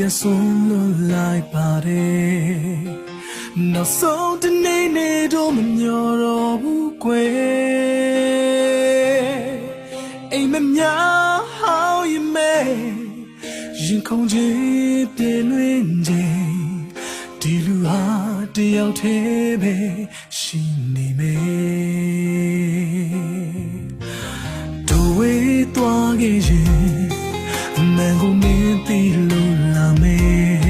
ပြန်ဆုံးလို့လိုက်ပါတယ်နောက်ဆုံးတနေ့နေ့တော့မမျောတော့ဘူးကွယ်အိမ်မများဟောင်းရမဲရင်ခုန်ခြင်းပြည့်လွင်ခြင်းဒီလူဟာတယောက်တည်းပဲရှိနေမယ်တို့ဝေးသွားခဲ့ရင်မန်ကိုမင်းသိလို့လာမယ်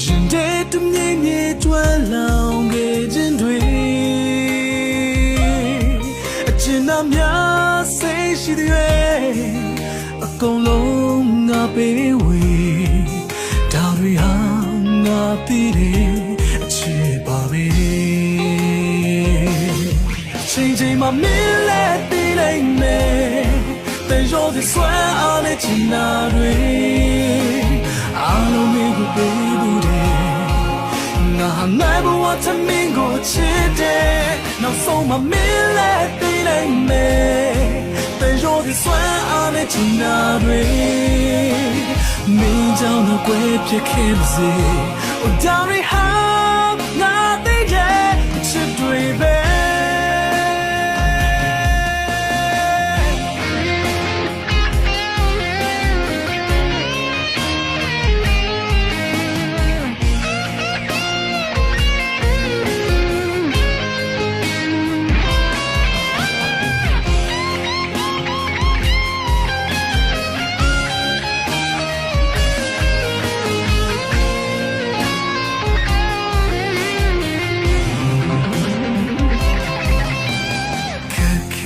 ရင်ထဲတမြင်မြင်ကျွမ်းလောင်ခဲ့ခြင်းတွေအကျဉ်းသားများစိတ်ရှိတဲ့အကုန်လုံးငါပေးဝေဒါတွေဟာငါသိတဲ့အချစ်ပါပဲချိန်ချိန်မှာမင်းလည်းသိနိုင်မယ်แต่ยอดที่สวยเอาในจินนาด้วยอารมณ์มีกูไปบูเดงาหายบัวทำมิงกูชิดเดน้องส่งมาไม่เล่ตีเลยเมแต่ยอดที่สวยเอาในจินนาด้วยมีเจ้าหน้าเกวยเพียงแค่เสียโอ้ดาวริฮาหน้าตีเดชิดด้วยเบ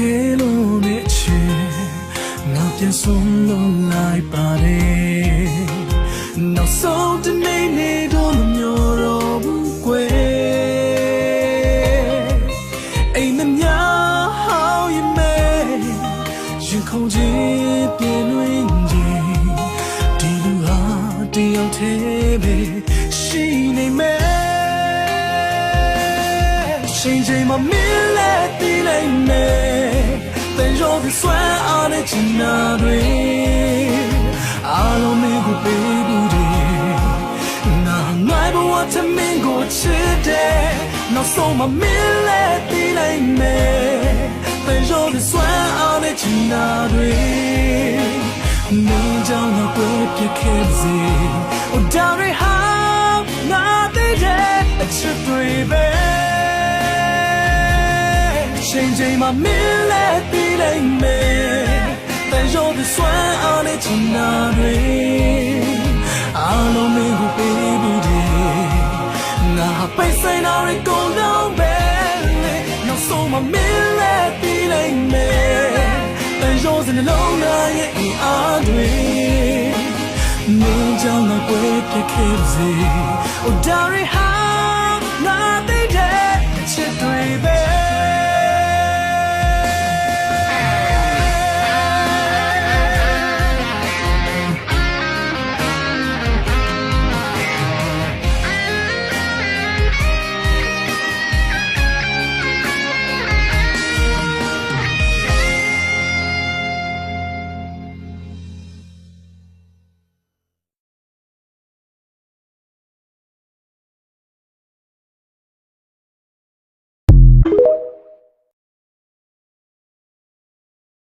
ခေလုံးနဲ့ချေငါပြန်ဆုံးလို့လိုက်ပါတယ်နောက်ဆုံးတနေ့နေ့တော့မမျောတော့ဘူးကွယ်အိမ်မများဟောင်းရမဲရင်ခုန်ခြင်းပြည့်လွင်ခြင်းဒီလူဟာတယောက်တည်းပဲရှိနေမယ်ချိန်ချိန်မှာမင်းလည်းသိနိုင်မယ်แต่ยอดที่สวยเอาในจินนาด้วยอารมณ์มีกูไปบูเดงาหายบัวทำมิงกูชิดเดน้องส่งมาไม่เล่ตีเลยเมแต่ยอดที่สวยเอาในจินนาด้วยมีเจ้าหน้าเกวยเพียงแค่เสียโอ้ดาวริฮาหน้าตีเดชิดด้วยเบချိန်ချိန်မှာမင်းလည်းသိနိုင်မယ်แต่ยอดที่สวยเอาในจินนาด้วยอารมณ์มีกูไปบูเดงาไปใส่นาริกงน้องเบลน้องส่งมาไม่เล่ตีနိုင်မယ်แต่ยอดที่လုံးသားရဲ့အင်အားတွေမင်းကြောင့်ငါကွယ်ပြခဲ့စေ Oh, Dari